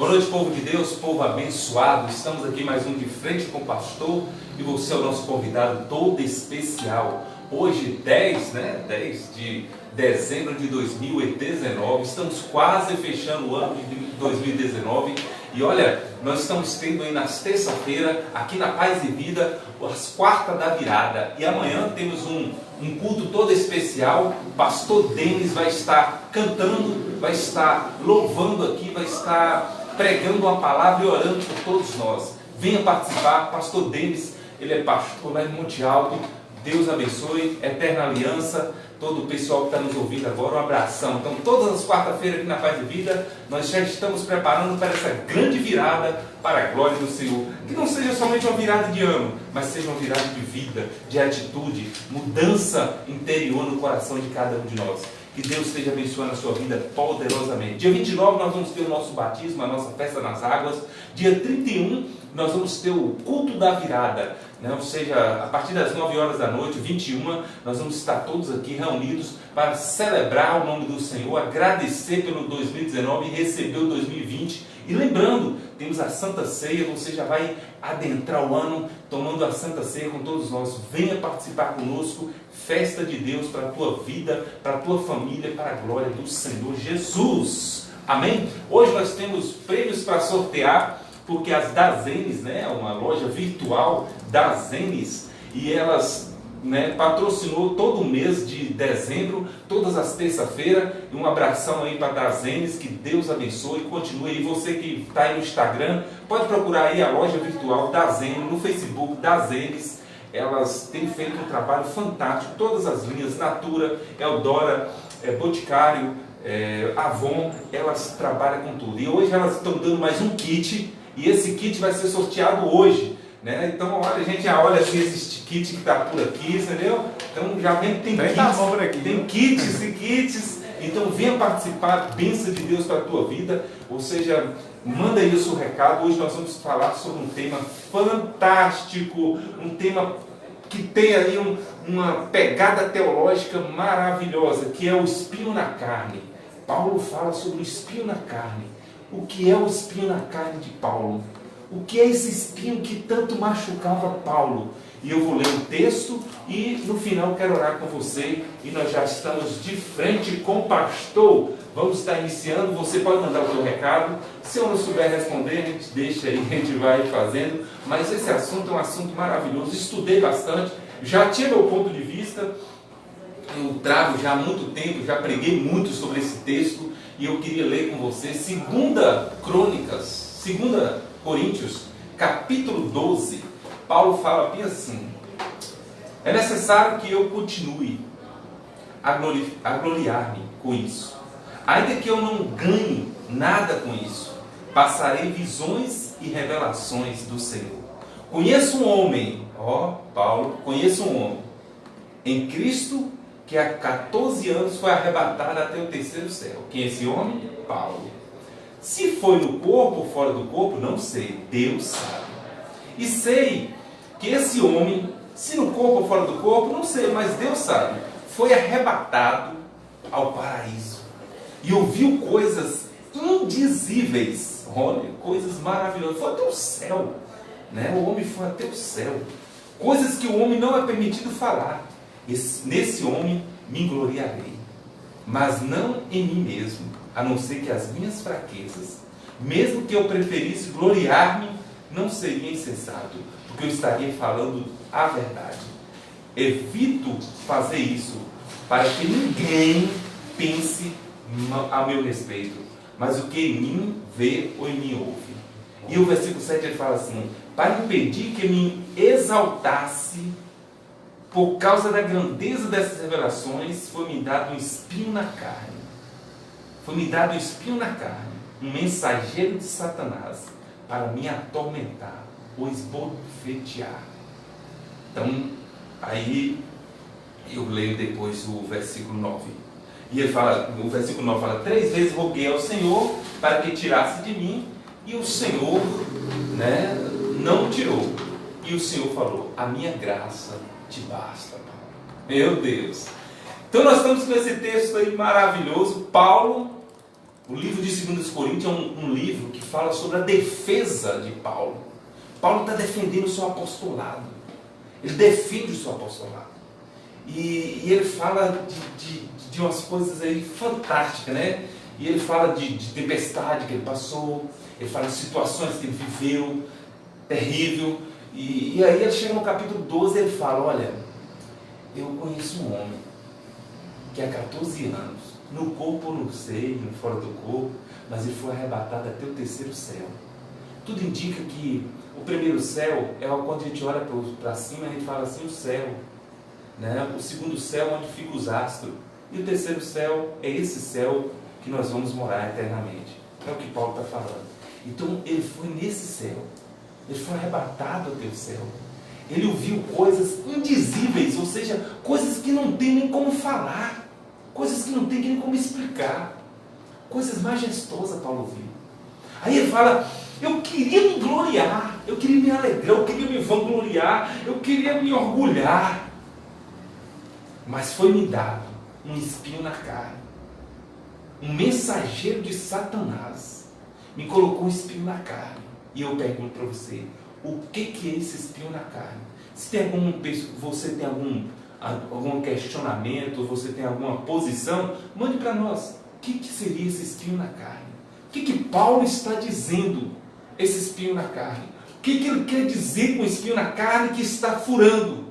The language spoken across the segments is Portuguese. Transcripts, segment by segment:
Boa noite, povo de Deus, povo abençoado. Estamos aqui mais um De Frente com o Pastor e você é o nosso convidado todo especial. Hoje, 10 de dezembro de 2019, estamos quase fechando o ano de 2019 e olha, nós estamos tendo aí nas terça-feiras, aqui na Paz e Vida, as quartas da virada e amanhã temos um culto todo especial. O pastor Denis vai estar cantando, vai estar louvando aqui, vai estar pregando uma palavra e orando por todos nós. Venha participar, pastor Denis, ele é pastor lá em Monte Alto. Deus abençoe, Eterna Aliança, todo o pessoal que está nos ouvindo agora, um abração. Então, todas as quarta-feiras aqui na Paz de Vida, nós já estamos preparando para essa grande virada para a glória do Senhor. Que não seja somente uma virada de ano, mas seja uma virada de vida, de atitude, mudança interior no coração de cada um de nós. Que Deus esteja abençoando a sua vida poderosamente. Dia 29 nós vamos ter o nosso batismo, a nossa festa nas águas. Dia 31 nós vamos ter o culto da virada, né? Ou seja, a partir das 9 horas da noite, 21, nós vamos estar todos aqui reunidos para celebrar o nome do Senhor, agradecer pelo 2019 e receber o 2020. E lembrando, temos a Santa Ceia, você já vai adentrar o ano tomando a Santa Ceia com todos nós. Venha participar conosco, festa de Deus para a tua vida, para a tua família, para a glória do Senhor Jesus. Amém? Hoje nós temos prêmios para sortear, porque as Dazenes, né, uma loja virtual Dazenes, e elas patrocinou todo o mês de dezembro, todas as terça-feiras. Um abração aí para Dazenes, que Deus abençoe, continue aí. Você que está aí no Instagram, pode procurar aí a loja virtual Dazenes, no Facebook Dazenes. Elas têm feito um trabalho fantástico, todas as linhas, Natura, Eldora, Boticário, Avon, elas trabalham com tudo. E hoje elas estão dando mais um kit, e esse kit vai ser sorteado hoje, né? Então, olha, a gente já olha assim esse kit que está por aqui, entendeu? Então, já vem, tem kits, tem kits e kits. Então, venha participar, bênção de Deus para a tua vida. Ou seja, manda aí o seu recado. Hoje nós vamos falar sobre um tema fantástico, um tema que tem aí uma pegada teológica maravilhosa, que é o espinho na carne. Paulo fala sobre o espinho na carne. O que é o espinho na carne de Paulo? O que é esse espinho que tanto machucava Paulo? E eu vou ler o texto e no final quero orar com você. E nós já estamos de frente com o pastor. Vamos estar iniciando. Você pode mandar o seu recado. Se eu não souber responder, a gente deixa aí, a gente vai fazendo. Mas esse assunto é um assunto maravilhoso. Estudei bastante. Já tinha meu ponto de vista. Eu trago já há muito tempo, já preguei muito sobre esse texto. E eu queria ler com você 2 Coríntios, capítulo 12. Paulo fala bem assim: é necessário que eu continue a gloriar-me com isso, ainda que eu não ganhe nada com isso. Passarei visões e revelações do Senhor. Conheço um homem, Paulo, conheço um homem em Cristo que há 14 anos foi arrebatado até o terceiro céu. Quem é esse homem? Paulo. Se foi no corpo ou fora do corpo, não sei. Deus sabe. E sei que esse homem, se no corpo ou fora do corpo, não sei, mas Deus sabe, foi arrebatado ao paraíso. E ouviu coisas indizíveis. Olha, coisas maravilhosas. Foi até o céu. Né? O homem foi até o céu. Coisas que o homem não é permitido falar. Nesse homem me gloriarei, mas não em mim mesmo, a não ser que as minhas fraquezas, mesmo que eu preferisse gloriar-me, não seria insensato, porque eu estaria falando a verdade. Evito fazer isso para que ninguém pense a meu respeito, mas o que em mim vê ou em mim ouve. E o versículo 7 ele fala assim: para impedir que me exaltasse por causa da grandeza dessas revelações, foi-me dado um espinho na carne. Foi-me dado um espinho na carne, um mensageiro de Satanás, para me atormentar ou esbofetear. Então, aí eu leio depois o versículo 9. E ele fala, o versículo 9 fala: 3 vezes roguei ao Senhor para que tirasse de mim, e o Senhor não tirou. E o Senhor falou: a minha graça te basta, Paulo. Meu Deus. Então nós estamos com esse texto aí maravilhoso. Paulo O livro de 2 Coríntios é um livro que fala sobre a defesa de Paulo. Paulo está defendendo o seu apostolado. Ele defende o seu apostolado. E ele fala de umas coisas aí fantásticas, né? E ele fala de tempestade que ele passou, ele fala de situações que ele viveu, terrível. E aí ele chega no capítulo 12 e ele fala, olha, eu conheço um homem que há 14 anos, no corpo ou no seio, fora do corpo, mas ele foi arrebatado até o 3º céu. Tudo indica que o primeiro céu é quando a gente olha para cima, a gente fala assim, o céu. Né? O 2º céu é onde ficam os astros. E o 3º céu é esse céu que nós vamos morar eternamente. É o que Paulo está falando. Então ele foi nesse céu. Ele foi arrebatado até o céu. Ele ouviu coisas indizíveis, ou seja, coisas que não tem nem como falar, coisas que não tem nem como explicar, coisas majestosas Paulo ouviu. Aí ele fala, eu queria me gloriar, eu queria me alegrar, eu queria me vangloriar, eu queria me orgulhar, mas foi-me dado um espinho na carne, um mensageiro de Satanás me colocou um espinho na carne. E eu pergunto para você, o que é esse espinho na carne? Se tem você tem algum questionamento, você tem alguma posição, mande para nós. O que seria esse espinho na carne? O que Paulo está dizendo, esse espinho na carne? O que ele quer dizer com o espinho na carne que está furando?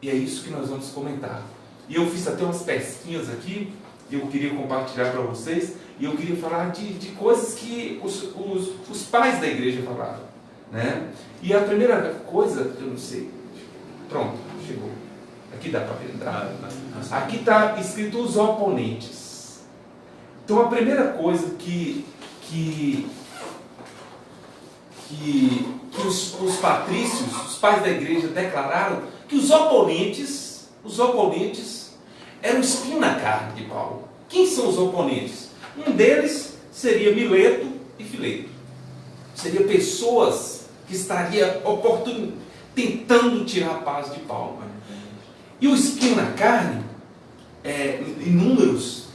E é isso que nós vamos comentar. E eu fiz até umas pesquinhas aqui, que eu queria compartilhar para vocês, e eu queria falar de coisas que os pais da igreja falaram. Né? E a primeira coisa, eu não sei, pronto, chegou. Aqui dá para ver, aqui está escrito os oponentes. Então a primeira coisa que os patrícios, os pais da igreja declararam que os oponentes eram o espinho na carne de Paulo. Quem são os oponentes? Um deles seria Mileto e Fileto. Seriam pessoas que estariam tentando tirar a paz de Paulo. E o espinho na carne, em Números,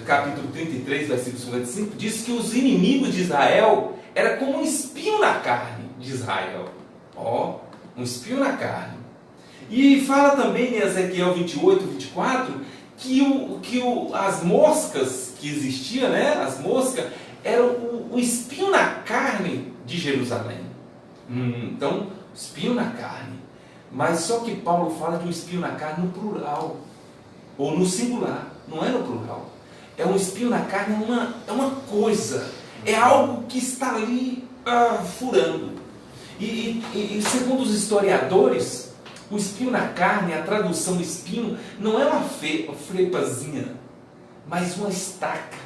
capítulo 33, versículo 55, diz que os inimigos de Israel eram como um espinho na carne de Israel. Um espinho na carne. E fala também em Ezequiel 28, 24, que as moscas que existiam, né? As moscas, eram o espinho na carne de Jerusalém. Então, espinho na carne. Mas só que Paulo fala de um espinho na carne no plural, ou no singular, não é no plural. É um espinho na carne, é uma coisa, é algo que está ali furando. E segundo os historiadores, o espinho na carne, a tradução espinho, não é uma frepazinha, mas uma estaca.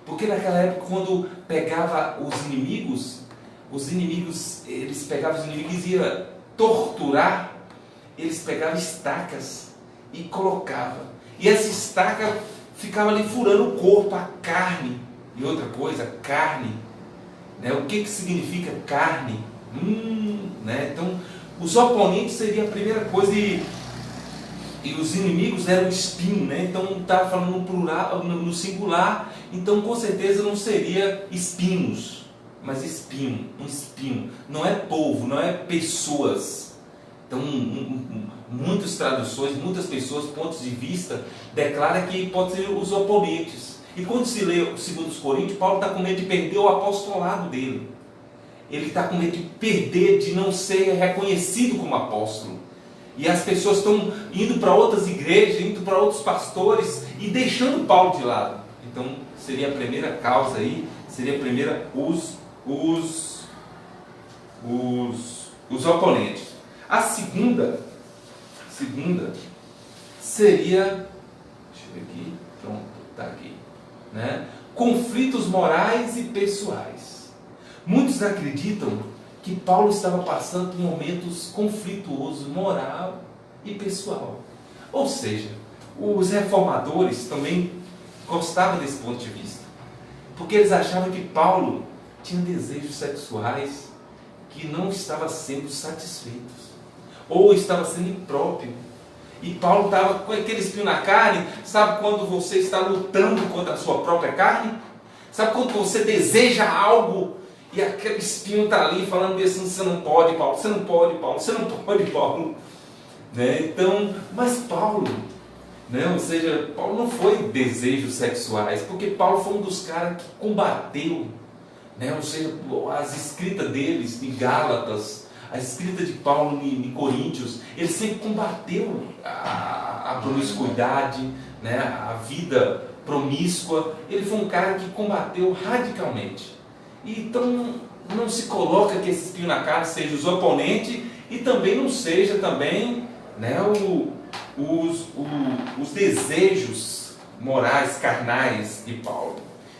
Porque naquela época, quando pegava os inimigos, eles pegavam os inimigos e iam torturar, eles pegavam estacas e colocavam. E essa estaca ficava ali furando o corpo, a carne. E outra coisa, carne. Né? O que significa carne? Né? Então, os oponentes seriam a primeira coisa e os inimigos eram espinho, né? Então estava falando no plural, no singular, então com certeza não seria espinhos, mas espinho, um espinho. Não é povo, não é pessoas. Então muitas traduções, muitas pessoas, pontos de vista, declaram que pode ser os oponentes. E quando se lê o 2 Coríntios, Paulo está com medo de perder o apostolado dele. Ele está com medo de perder, de não ser reconhecido como apóstolo. E as pessoas estão indo para outras igrejas, indo para outros pastores e deixando Paulo de lado. Então, seria a primeira causa aí, seria a primeira os oponentes. A segunda seria, deixa eu ver aqui, pronto, está aqui, né? Conflitos morais e pessoais. Muitos acreditam que Paulo estava passando por momentos conflituosos, moral e pessoal. Ou seja, os reformadores também gostavam desse ponto de vista, porque eles achavam que Paulo tinha desejos sexuais que não estavam sendo satisfeitos, ou estava sendo impróprio. E Paulo estava com aquele espinho na carne. Sabe quando você está lutando contra a sua própria carne? Sabe quando você deseja algo e aquele espinho está ali falando assim, você não pode, Paulo, você não pode, Paulo, você não pode, Paulo. Né? Então, mas Paulo, né? Ou seja, Paulo não foi desejos sexuais, porque Paulo foi um dos caras que combateu, né? Ou seja, as escritas deles em Gálatas, a escrita de Paulo em Coríntios, ele sempre combateu a promiscuidade, né? A vida promíscua. Ele foi um cara que combateu radicalmente. Então não se coloca que esse espinho na carne seja os oponentes e também não seja também, né, os desejos morais, carnais de Paulo.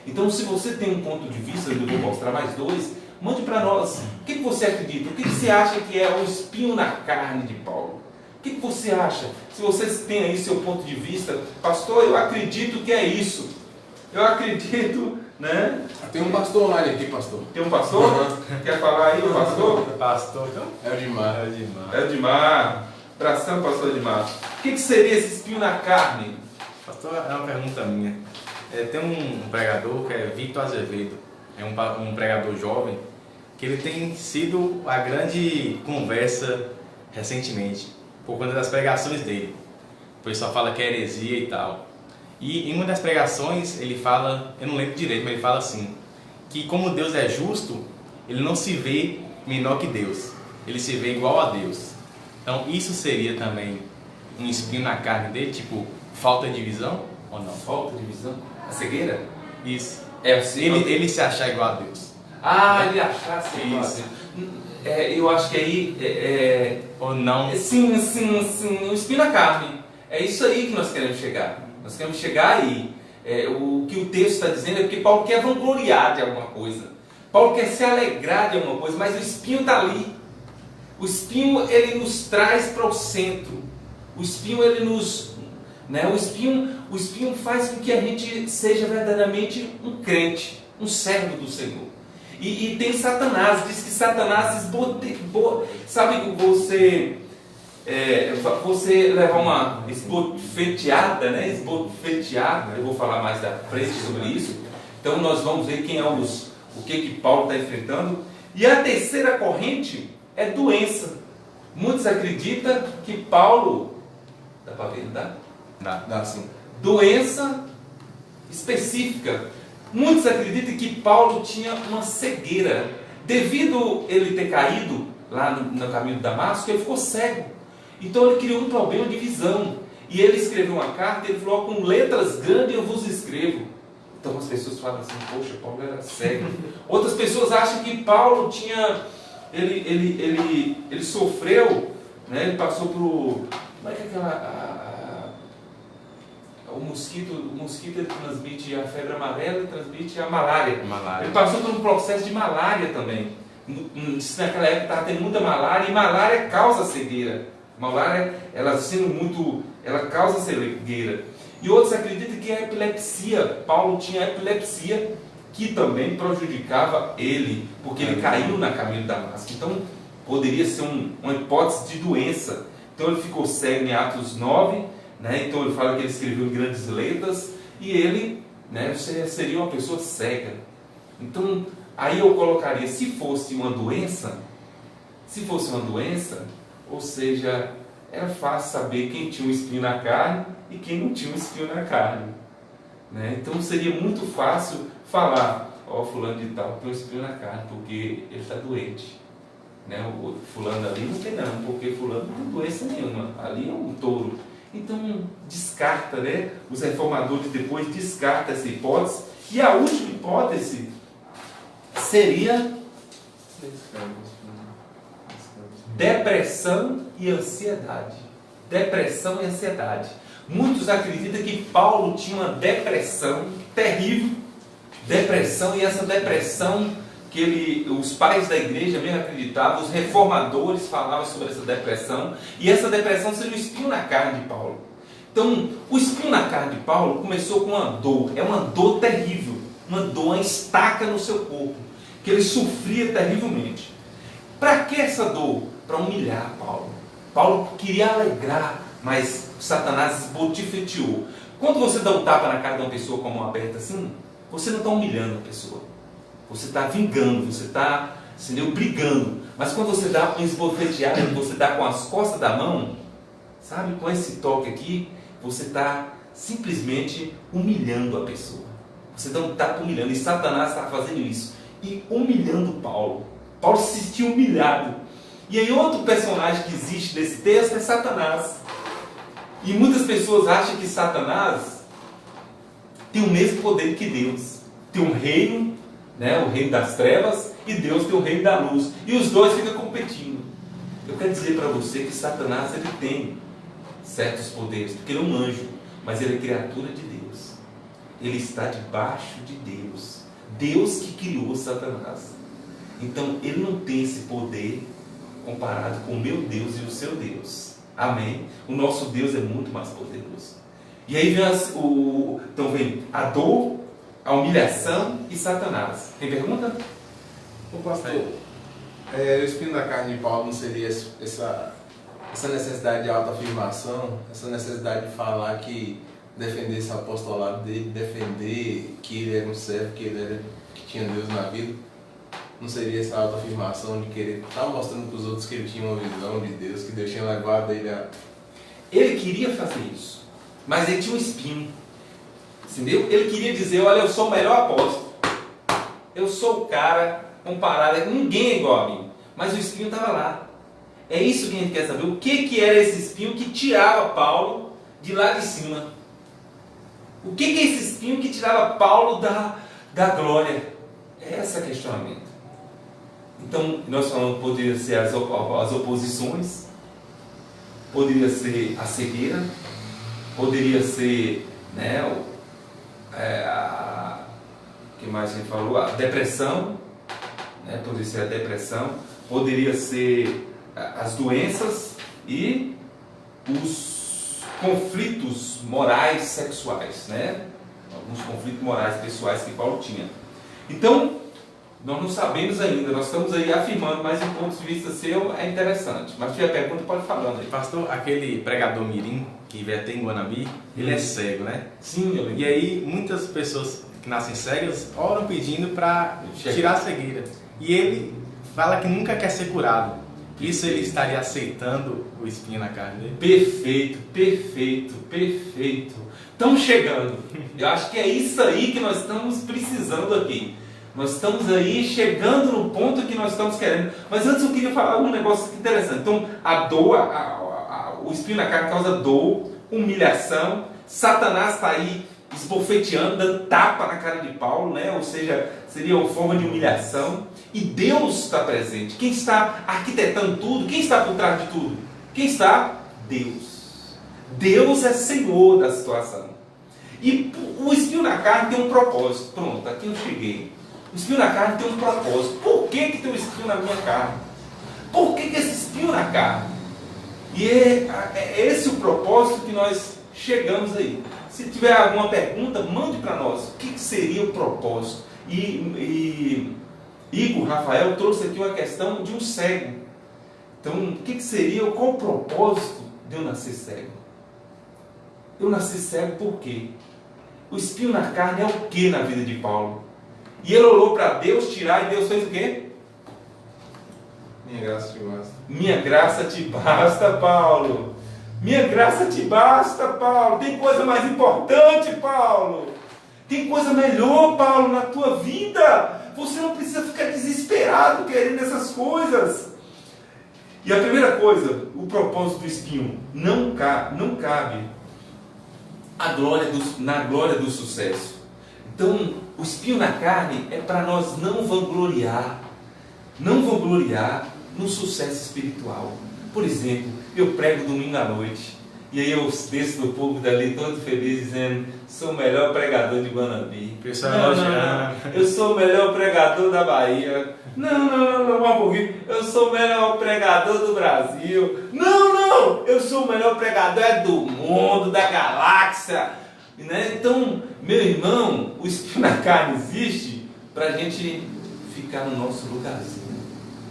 Então, se você tem um ponto de vista, eu vou mostrar mais dois, mande para nós. O que você acredita? O que você acha que é o espinho na carne de Paulo? O que você acha? Se vocês têm aí seu ponto de vista, pastor, eu acredito que é isso. Eu acredito, né? Tem um pastor online aqui, pastor. Tem um pastor? Quer falar aí, o pastor? Pastor, então? É o Dimar. Edmar. Abração, pastor Edmar. O que seria esse espinho na carne? Pastor, é uma pergunta minha. Tem um pregador que é Victor Azevedo. É um pregador jovem que ele tem sido a grande conversa recentemente, por conta das pregações dele. O pessoal fala que é heresia e tal. E em uma das pregações ele fala, eu não lembro direito, mas ele fala assim, que como Deus é justo, ele não se vê menor que Deus, ele se vê igual a Deus. Então isso seria também um espinho na carne dele, tipo falta de visão ou não? Falta de visão? A cegueira? Isso. É assim. Ele se achar igual a Deus. Ele achasse isso. Eu acho que aí Ou não? Sim, o espinho na carne. É isso aí que nós queremos chegar. Nós queremos chegar aí. O que o texto está dizendo é porque Paulo quer vangloriar de alguma coisa. Paulo quer se alegrar de alguma coisa, mas o espinho está ali. O espinho, ele nos traz para o centro. O espinho, ele nos... Né? O espinho faz com que a gente seja verdadeiramente um crente, um servo do Senhor. E tem Satanás, diz que Satanás sabe que você levar uma esbofeteada, né? Esbofeteada, eu vou falar mais da frente sobre isso. Então nós vamos ver o que Paulo está enfrentando. E a terceira corrente é doença. Muitos acreditam que Paulo, dá para ver, não dá? Dá sim. Doença específica. Muitos acreditam que Paulo tinha uma cegueira. Devido ele ter caído lá no caminho de Damasco, ele ficou cego. Então ele criou um problema de visão. E ele escreveu uma carta, ele falou, com letras grandes eu vos escrevo. Então as pessoas falam assim, poxa, Paulo era cego. Outras pessoas acham que Paulo tinha... Ele sofreu, né? Ele passou por... Como é que é aquela... O mosquito ele transmite a febre amarela e transmite a malária. Ele passou por um processo de malária também. Naquela época estava tendo muita malária, e malária causa cegueira. Malária, ela causa cegueira. E outros acreditam que é epilepsia. Paulo tinha epilepsia, que também prejudicava ele, porque ele caiu na caminho de Damasco. Então, poderia ser uma hipótese de doença. Então, ele ficou cego em Atos 9, né? Então, ele fala que ele escreveu em grandes letras, e ele, né, seria uma pessoa cega. Então, aí eu colocaria, se fosse uma doença, ou seja, era fácil saber quem tinha um espinho na carne e quem não tinha um espinho na carne, né? Então seria muito fácil falar, fulano de tal tem um espinho na carne porque ele está doente, né? O fulano ali não tem não, porque fulano não tem doença nenhuma, ali é um touro. Então descarta, né? Os reformadores depois descartam essa hipótese. E a última hipótese seria depressão e ansiedade. Depressão e ansiedade. Muitos acreditam que Paulo tinha uma depressão terrível. Depressão, e essa depressão que os pais da igreja mesmo acreditavam, os reformadores falavam sobre essa depressão, e essa depressão seria o espinho na carne de Paulo. Então, o espinho na carne de Paulo começou com uma dor, é uma dor terrível, uma estaca no seu corpo, que ele sofria terrivelmente. Para que essa dor? Para humilhar Paulo. Paulo queria alegrar, mas Satanás esbotifeteou. Quando você dá um tapa na cara de uma pessoa com a mão aberta assim, você não está humilhando a pessoa. Você está vingando, você está, entendeu, brigando. Mas quando você dá um esbofeteado, você dá com as costas da mão, sabe, com esse toque aqui, você está simplesmente humilhando a pessoa. Você não está humilhando. E Satanás está fazendo isso. E humilhando Paulo. Paulo se sentiu humilhado. E aí outro personagem que existe nesse texto é Satanás. E muitas pessoas acham que Satanás tem o mesmo poder que Deus. Tem um reino, né, o reino das trevas, e Deus tem o reino da luz. E os dois ficam competindo. Eu quero dizer para você que Satanás ele tem certos poderes, porque ele é um anjo, mas ele é criatura de Deus. Ele está debaixo de Deus. Deus que criou Satanás. Então ele não tem esse poder comparado com o meu Deus e o seu Deus. Amém? O nosso Deus é muito mais poderoso. E aí vem então vem a dor, a humilhação e Satanás. Tem pergunta? Ô pastor, o espinho da carne de Paulo não seria essa necessidade de autoafirmação, essa necessidade de falar que defender esse apostolado dele, defender que ele era um servo, que tinha Deus na vida? Não seria essa autoafirmação de querer estar mostrando para os outros que ele tinha uma visão de Deus, que Deus tinha levado ele a... Ele queria fazer isso, mas ele tinha um espinho, entendeu? Ele queria dizer, olha, eu sou o melhor apóstolo, eu sou o cara comparado, ninguém é igual a mim, mas o espinho estava lá. É isso que a gente quer saber, o que era esse espinho que tirava Paulo de lá de cima? O que é esse espinho que tirava Paulo da glória? É esse questionamento. Então, nós falamos que poderia ser as oposições, poderia ser a cegueira, poderia ser, né, que mais a gente falou? A depressão, né, poderia ser a depressão, poderia ser as doenças e os conflitos morais sexuais, né? Alguns conflitos morais pessoais que Paulo tinha. Então, nós não sabemos ainda, nós estamos aí afirmando, mas do ponto de vista seu é interessante. Mas se tiver pergunta, pode falando aí. Pastor, aquele pregador mirim que veio até em Guanabi, ele é cego, né? Sim, eu lembro. E aí muitas pessoas que nascem cegas oram pedindo para tirar a cegueira. E ele fala que nunca quer ser curado. Isso ele estaria aceitando o espinho na carne dele? Perfeito, perfeito, perfeito. Estamos chegando. Eu acho que é isso aí que nós estamos precisando aqui. Nós estamos aí chegando no ponto que nós estamos querendo. Mas antes eu queria falar um negócio interessante. Então, a dor, o espinho na carne causa dor, humilhação. Satanás está aí esbofeteando, dando tapa na cara de Paulo, né? Ou seja, seria uma forma de humilhação. E Deus está presente. Quem está arquitetando tudo? Quem está por trás de tudo? Quem está? Deus. Deus é Senhor da situação. E o espinho na carne tem um propósito. Pronto, aqui eu cheguei. O espinho na carne tem um propósito. Por que tem um espinho na minha carne? Por que esse espinho na carne? E é esse o propósito que nós chegamos aí. Se tiver alguma pergunta, mande para nós. O que seria o propósito? E Igor Rafael trouxe aqui uma questão de um cego. Então, o que seria, qual o propósito de eu nascer cego? Eu nasci cego por quê? O espinho na carne é o que na vida de Paulo? E ele orou para Deus tirar, e Deus fez o quê? Minha graça te basta. Minha graça te basta, Paulo. Minha graça te basta, Paulo. Tem coisa mais importante, Paulo. Tem coisa melhor, Paulo, na tua vida. Você não precisa ficar desesperado querendo essas coisas. E a primeira coisa, o propósito do espinho, não cabe na glória do sucesso. Então, o espinho na carne é para nós não vangloriar no sucesso espiritual. Por exemplo, eu prego domingo à noite, e aí eu desço do povo dali todo feliz, dizendo, sou o melhor pregador de Guanabi. Não, eu sou o melhor pregador da Bahia. Não, um pouquinho. Eu sou o melhor pregador do Brasil. Não, eu sou o melhor pregador do mundo, da galáxia. Né? Então, meu irmão, o espinho na carne existe para a gente ficar no nosso lugarzinho,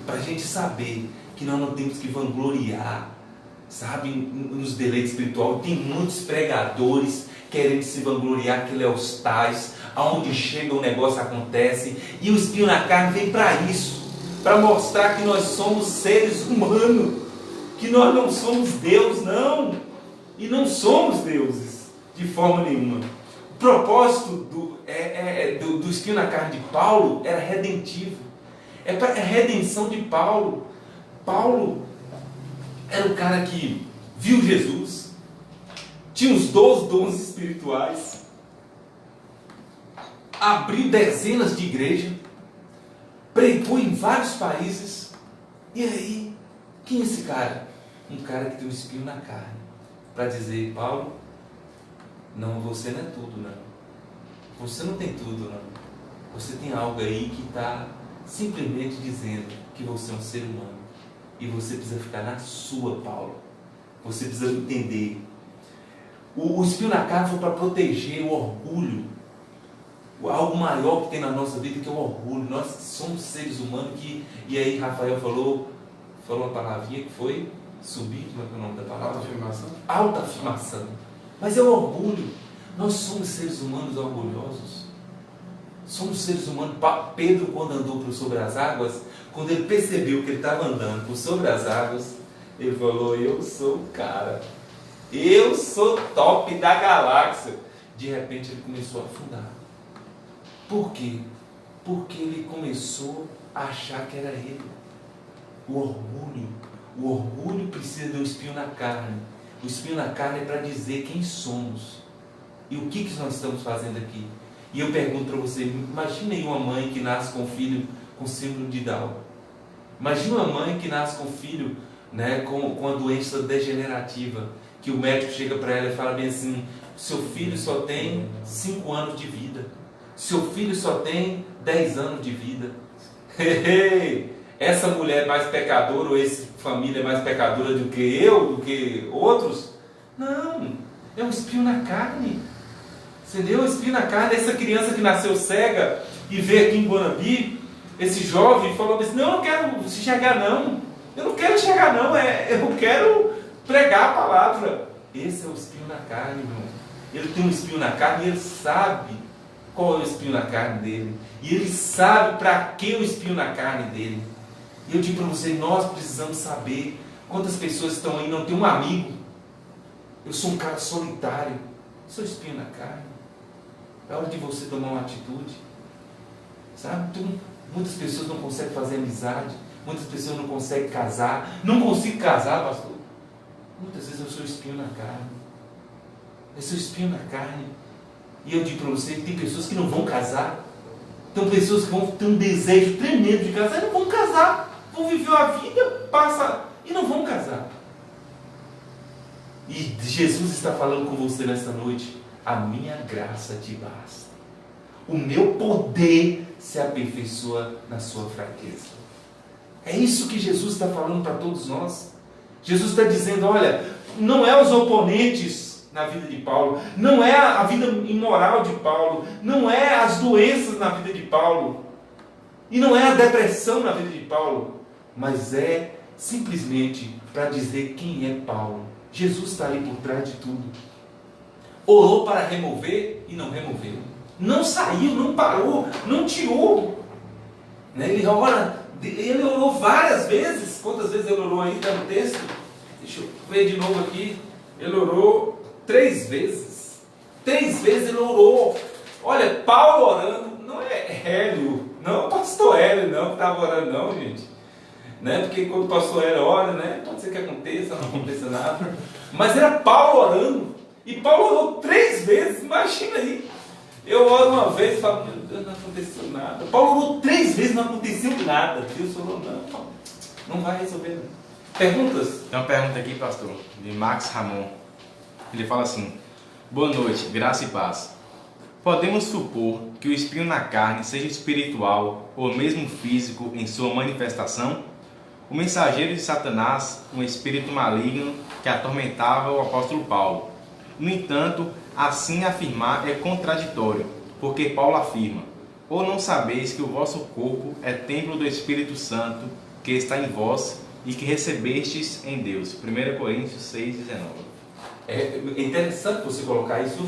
para a gente saber que nós não temos que vangloriar, sabe, nos deleites espirituais. Tem muitos pregadores querendo se vangloriar que ele é os tais. aonde chega o negócio acontece, e o espinho na carne vem para isso, para mostrar que nós somos seres humanos, que nós não somos Deus, não, e não somos deuses, de forma nenhuma. O propósito do espinho na carne de Paulo era redentivo, é para a redenção de Paulo. Paulo era o cara que viu Jesus, tinha os 12 dons espirituais, abriu dezenas de igrejas, pregou em vários países. E aí, quem é esse cara? Um cara que tem um espinho na carne, para dizer: Paulo, não, você não é tudo, não. Você não tem tudo, não. Você tem algo aí que está simplesmente dizendo que você é um ser humano. E você precisa ficar na sua, Paulo. Você precisa entender. O espinho na carne foi para proteger o orgulho. Algo maior que tem na nossa vida, que é o orgulho. Nós somos seres humanos que... E aí Rafael falou uma palavrinha que foi subir, como é que é o nome da palavra? Autoafirmação. Autoafirmação. Mas é o orgulho. Nós somos seres humanos orgulhosos. Somos seres humanos. Pedro, quando andou por sobre as águas, quando ele percebeu que ele estava andando por sobre as águas, ele falou: eu sou o cara. Eu sou top da galáxia. De repente ele começou a afundar. Por quê? Porque ele começou a achar que era ele. O orgulho precisa de um espinho na carne. O espinho na carne é para dizer quem somos e o que nós estamos fazendo aqui. E eu pergunto para você: imagine aí uma mãe que nasce com um filho com síndrome de Down. Imagine uma mãe que nasce com um filho, né, com uma doença degenerativa, que o médico chega para ela e fala bem assim: seu filho só tem 5 anos de vida, seu filho só tem 10 anos de vida. Essa mulher é mais pecadora, ou essa família é mais pecadora do que eu, do que outros? Não, é um espinho na carne. Entendeu? O espinho na carne. Essa criança que nasceu cega e veio aqui em Guanabi, esse jovem falou assim: não, eu não quero enxergar não, eu não quero enxergar não, eu quero pregar a palavra. Esse é o espinho na carne, irmão. Ele tem um espinho na carne e ele sabe qual é o espinho na carne dele, e ele sabe para que o espinho na carne dele. E eu digo para você: nós precisamos saber. Quantas pessoas estão aí, não tem um amigo? Eu sou um cara solitário. Sou espinho na carne. É hora de você tomar uma atitude, sabe? Então, muitas pessoas não conseguem fazer amizade, muitas pessoas não conseguem casar. Não consigo casar, pastor. Muitas vezes eu sou espinho na carne. Eu sou espinho na carne. E eu digo para você: tem pessoas que não vão casar. Tem pessoas que vão ter um desejo tremendo de casar e não vão casar. Vão viver a vida, passa e não vão casar. E Jesus está falando com você nesta noite: a minha graça te basta. O meu poder se aperfeiçoa na sua fraqueza. É isso que Jesus está falando para todos nós. Jesus está dizendo: olha, não é os oponentes na vida de Paulo, não é a vida imoral de Paulo, não é as doenças na vida de Paulo, e não é a depressão na vida de Paulo, mas é simplesmente para dizer quem é Paulo. Jesus está aí por trás de tudo. Orou para remover e não removeu. Não saiu, não parou, não tirou. Ele orou várias vezes. Quantas vezes ele orou aí? Está no texto. Deixa eu ver de novo aqui. Ele orou 3 vezes. 3 vezes ele orou. Olha, Paulo orando, não é Hélio, não é o pastor Hélio não que estava orando não, gente. Né? Porque quando o pastor Hélio ora, né? Pode ser que aconteça, não aconteça nada. Mas era Paulo orando. E Paulo orou 3 vezes, imagina aí. Eu oro uma vez e falo: meu Deus, não aconteceu nada. Paulo orou 3 vezes, não aconteceu nada. Deus falou: não vai resolver. Perguntas? Tem uma pergunta aqui, pastor, de Max Ramon. Ele fala assim: boa noite, graça e paz. Podemos supor que o espinho na carne seja espiritual ou mesmo físico em sua manifestação? O mensageiro de Satanás, um espírito maligno que atormentava o apóstolo Paulo. No entanto, assim afirmar é contraditório, porque Paulo afirma: ou não sabeis que o vosso corpo é templo do Espírito Santo, que está em vós e que recebestes em Deus. 1 Coríntios 6,19. É interessante você colocar isso,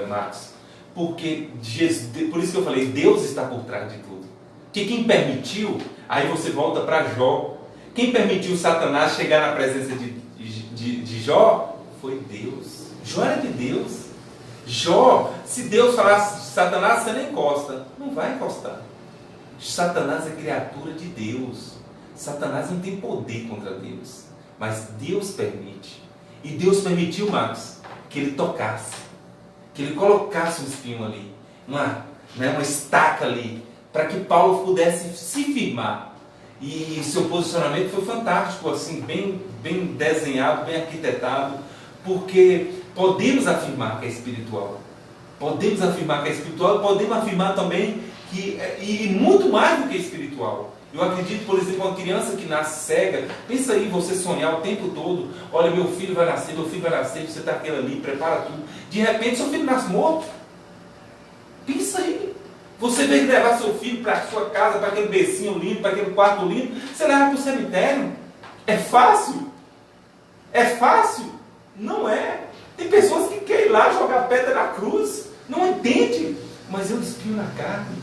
Max, Porque Jesus, por isso que eu falei, Deus está por trás de tudo. Porque quem permitiu, aí você volta para Jó. Quem permitiu Satanás chegar na presença de Jó foi Deus. Jó era de Deus. Jó, se Deus falasse, Satanás, você não encosta. Não vai encostar. Satanás é criatura de Deus. Satanás não tem poder contra Deus. Mas Deus permite. E Deus permitiu, Marcos, que ele tocasse. Que ele colocasse um espinho ali. Uma estaca ali. Para que Paulo pudesse se firmar. E seu posicionamento foi fantástico, assim, bem desenhado, bem arquitetado. Porque podemos afirmar que é espiritual. Podemos afirmar que é espiritual. Podemos afirmar também que e muito mais do que espiritual. Eu acredito, por exemplo, uma criança que nasce cega, pensa aí você sonhar o tempo todo, olha, meu filho vai nascer, você está aquele ali, prepara tudo. De repente seu filho nasce morto. Pensa aí. Você vem levar seu filho para a sua casa, para aquele bercinho lindo, para aquele quarto lindo, você leva para o cemitério. É fácil? É fácil? Não é. Tem pessoas que querem ir lá jogar pedra na cruz, não entende, mas eu espinho na carne.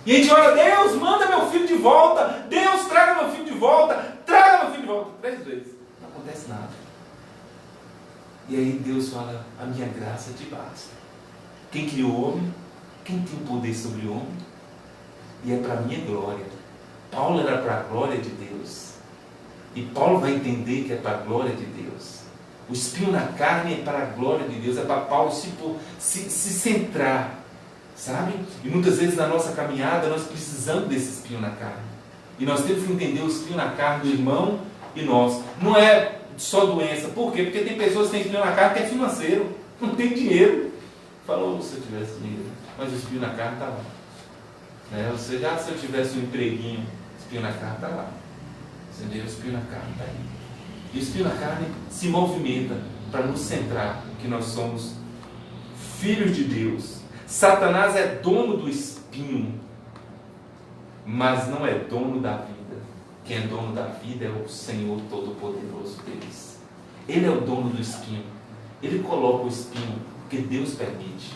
E a gente olha, Deus, manda meu filho de volta, Deus, traga meu filho de volta, traga meu filho de volta. 3 vezes, não acontece nada. E aí Deus fala, a minha graça te basta. Quem criou o homem? Quem tem o poder sobre o homem? E é para a minha glória. Paulo era para a glória de Deus. E Paulo vai entender que é para a glória de Deus. O espinho na carne é para a glória de Deus, é para Paulo se centrar. Sabe? E muitas vezes na nossa caminhada nós precisamos desse espinho na carne. E nós temos que entender o espinho na carne do irmão e nós. Não é só doença. Por quê? Porque tem pessoas que têm espinho na carne que é financeiro. Não tem dinheiro. Falou, se eu tivesse dinheiro. Mas o espinho na carne está lá. Se eu tivesse um empreguinho, o espinho na carne está lá. Entendeu? O espinho na carne está aí. E o espinho na carne se movimenta para nos centrar que nós somos filhos de Deus. Satanás é dono do espinho, mas não é dono da vida. Quem é dono da vida é o Senhor Todo-Poderoso deles. Ele é o dono do espinho. Ele coloca o espinho porque Deus permite.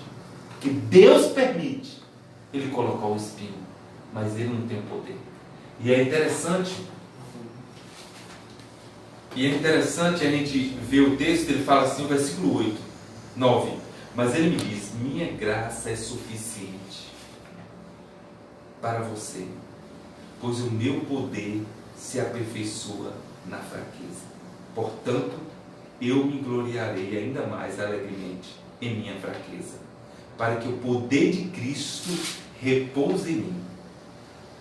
Porque Deus permite ele colocar o espinho, mas ele não tem o poder. E é interessante a gente ver o texto, ele fala assim, o versículo 8, 9. Mas ele me diz, minha graça é suficiente para você, pois o meu poder se aperfeiçoa na fraqueza. Portanto, eu me gloriarei ainda mais alegremente em minha fraqueza, para que o poder de Cristo repouse em mim.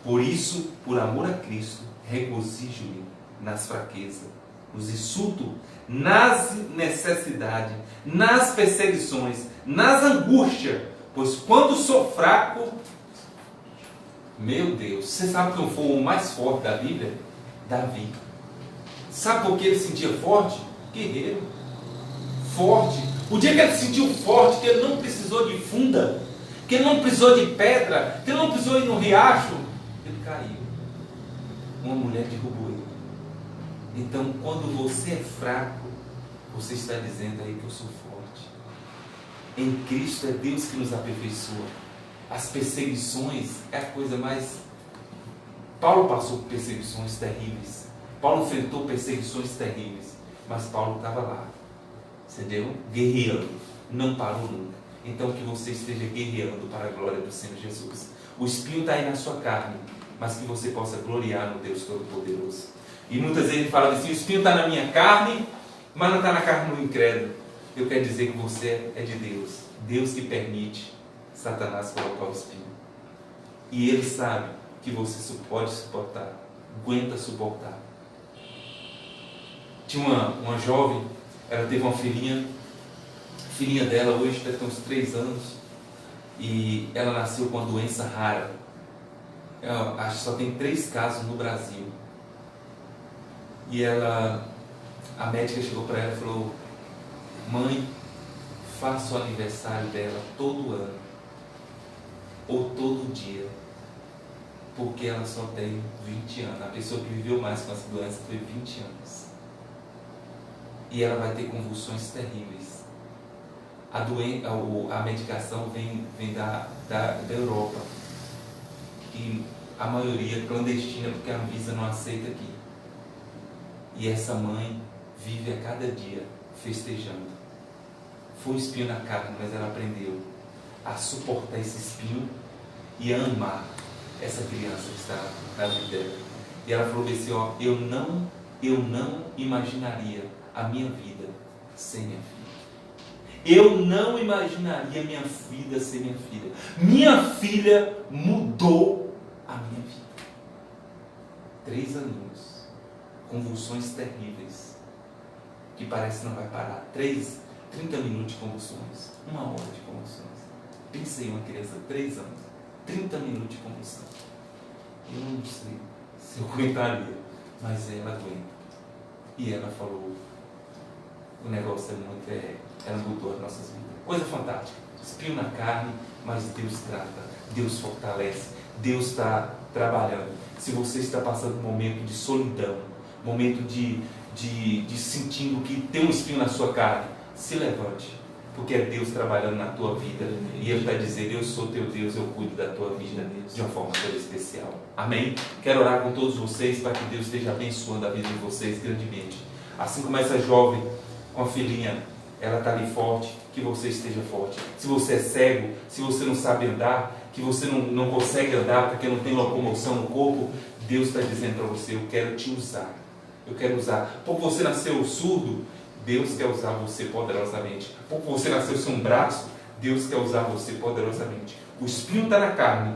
Por isso, por amor a Cristo, regozijo-me nas fraquezas, nos insultos, nas necessidades, nas perseguições, nas angústias, pois quando sou fraco, meu Deus, você sabe quem foi o mais forte da Bíblia? Davi. Sabe por que ele se sentia forte? Guerreiro. Forte. O dia que ele se sentiu forte, que ele não precisou de funda, que ele não precisou de pedra, que ele não precisou ir no riacho, ele caiu. Uma mulher derrubou ele. Então, quando você é fraco, você está dizendo aí que eu sou forte. Em Cristo é Deus que nos aperfeiçoa. As perseguições é a coisa mais... Paulo passou por perseguições terríveis. Paulo enfrentou perseguições terríveis. Mas Paulo estava lá. Entendeu? Guerreando. Não parou nunca. Então que você esteja guerreando para a glória do Senhor Jesus. O espinho está aí na sua carne, mas que você possa gloriar no Deus Todo-Poderoso. E muitas vezes ele fala assim, o espinho está na minha carne, mas não está na carne do incrédulo. Eu quero dizer que você é de Deus. Deus que permite Satanás colocar o espinho. E ele sabe que você pode suportar. Aguenta suportar. Tinha uma jovem, ela teve uma filhinha. A filhinha dela hoje deve ter uns 3 anos. E ela nasceu com uma doença rara. Eu acho que só tem 3 casos no Brasil. E a médica chegou para ela e falou, mãe, faça o aniversário dela todo ano, ou todo dia, porque ela só tem 20 anos. A pessoa que viveu mais com essa doença foi 20 anos. E ela vai ter convulsões terríveis. a medicação vem da Europa. E a maioria clandestina, porque a Anvisa não aceita aqui. E essa mãe vive a cada dia festejando. Foi um espinho na carne, mas ela aprendeu a suportar esse espinho e a amar essa criança que está na vida dela. E ela falou assim, ó, eu não imaginaria a minha vida sem minha filha. Eu não imaginaria minha vida sem minha filha. Minha filha mudou a minha vida. 3 aninhos, convulsões terríveis, que parece que não vai parar. 30 minutos de convulsões, 1 hora de convulsões. Pensei em uma criança de 3 anos, 30 minutos de convulsão. Eu não sei se eu aguentaria, mas ela aguenta. E ela falou, o negócio é muito, ela mudou as nossas vidas. Coisa fantástica, espinho na carne, mas Deus trata, Deus fortalece, Deus está trabalhando. Se você está passando um momento de solidão, momento de sentindo que tem um espinho na sua carne, se levante, porque é Deus trabalhando na tua vida, e Ele está dizendo, eu sou teu Deus, eu cuido da tua vida de uma forma toda especial. Amém? Quero orar com todos vocês para que Deus esteja abençoando a vida de vocês grandemente. Assim como essa jovem com a filhinha, ela está ali forte, que você esteja forte. Se você é cego, se você não sabe andar, que você não consegue andar porque não tem locomoção no corpo, Deus está dizendo para você, eu quero te usar. Eu quero usar. Porque você nasceu surdo, Deus quer usar você poderosamente. Porque você nasceu sem um braço, Deus quer usar você poderosamente. O espinho está na carne,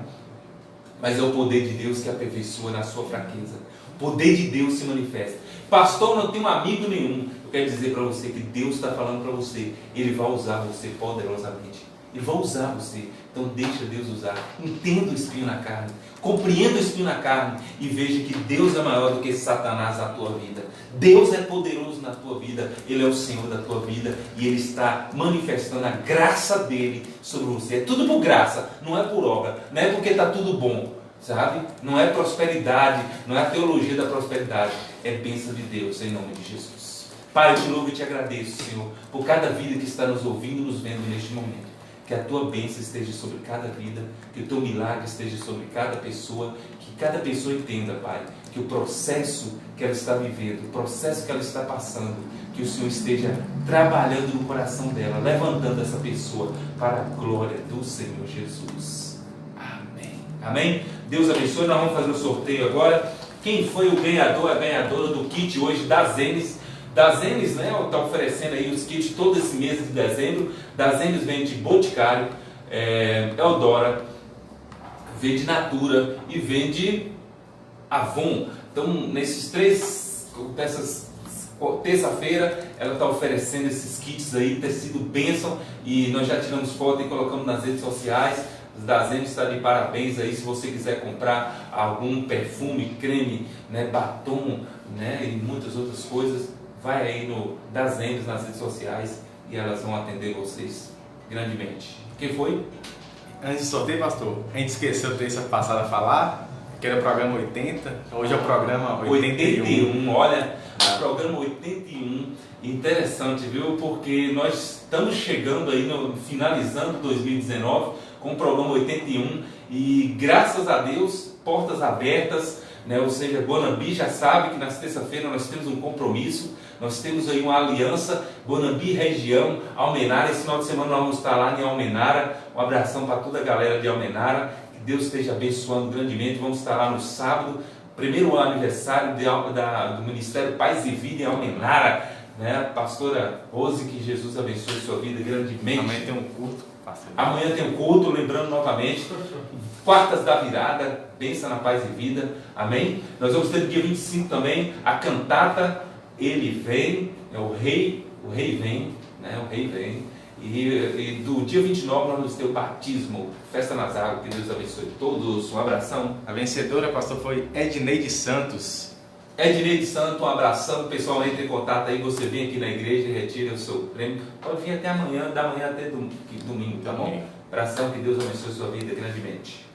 mas é o poder de Deus que aperfeiçoa na sua fraqueza. O poder de Deus se manifesta. Pastor, não tenho amigo nenhum. Eu quero dizer para você que Deus está falando para você. Ele vai usar você poderosamente. Ele vai usar você. Então deixa Deus usar. Entenda o espinho na carne. Compreenda o espinho na carne. E veja que Deus é maior do que Satanás na tua vida. Deus é poderoso na tua vida. Ele é o Senhor da tua vida. E Ele está manifestando a graça dEle sobre você. É tudo por graça. Não é por obra. Não é porque está tudo bom. Sabe? Não é prosperidade. Não é a teologia da prosperidade. É bênção de Deus em nome de Jesus. Pai, eu te louvo e te agradeço, Senhor, por cada vida que está nos ouvindo e nos vendo neste momento. Que a tua bênção esteja sobre cada vida, que o teu milagre esteja sobre cada pessoa, que cada pessoa entenda, Pai, que o processo que ela está vivendo, o processo que ela está passando, que o Senhor esteja trabalhando no coração dela, levantando essa pessoa para a glória do Senhor Jesus. Amém. Amém? Deus abençoe. Nós vamos fazer o sorteio agora. Quem foi o ganhador, a ganhadora do kit hoje da Zenes? Da Zenes, né, está oferecendo aí os kits todo esse mês de dezembro. Da Zenes vende Boticário, Eldora, vende Natura e vende Avon. Então, nesses 3 peças, terça-feira, ela está oferecendo esses kits aí, tecido bênção, e nós já tiramos foto e colocamos nas redes sociais. Da Zenes está de parabéns aí, se você quiser comprar algum perfume, creme, né, batom, né, e muitas outras coisas, vai aí no da Zenes nas redes sociais e elas vão atender vocês grandemente. Quem foi? Antes de sorteio, pastor, a gente esqueceu terça passada a falar, que era o programa 80, hoje é o programa 81. Olha, o programa 81, interessante, viu? Porque nós estamos chegando aí, finalizando 2019 com o programa 81 e graças a Deus, portas abertas, né? Ou seja, Guanambi já sabe que na terça-feira nós temos um compromisso, nós temos aí uma aliança, Guanambi região, Almenara. Esse final de semana nós vamos estar lá em Almenara. Um abração para toda a galera de Almenara, que Deus esteja abençoando grandemente. Vamos estar lá no sábado, primeiro aniversário do Ministério Paz e Vida em Almenara, né? Pastora Rose, que Jesus abençoe sua vida grandemente. Amanhã tem um culto, pastor. Amanhã tem um culto, lembrando novamente, quartas da virada, bênção na Paz e Vida, amém? Nós vamos ter no dia 25 também a cantata Ele Vem, o Rei vem, né? O Rei vem. E do dia 29 nós vamos ter o batismo, festa nas águas. Que Deus abençoe todos. Um abração. A vencedora, pastor, foi Edneide Santos. Edneide Santos, um abração. O pessoal entra em contato aí, você vem aqui na igreja e retira o seu prêmio. Pode vir até amanhã, da manhã até domingo, tá bom? Abração, que Deus abençoe sua vida grandemente.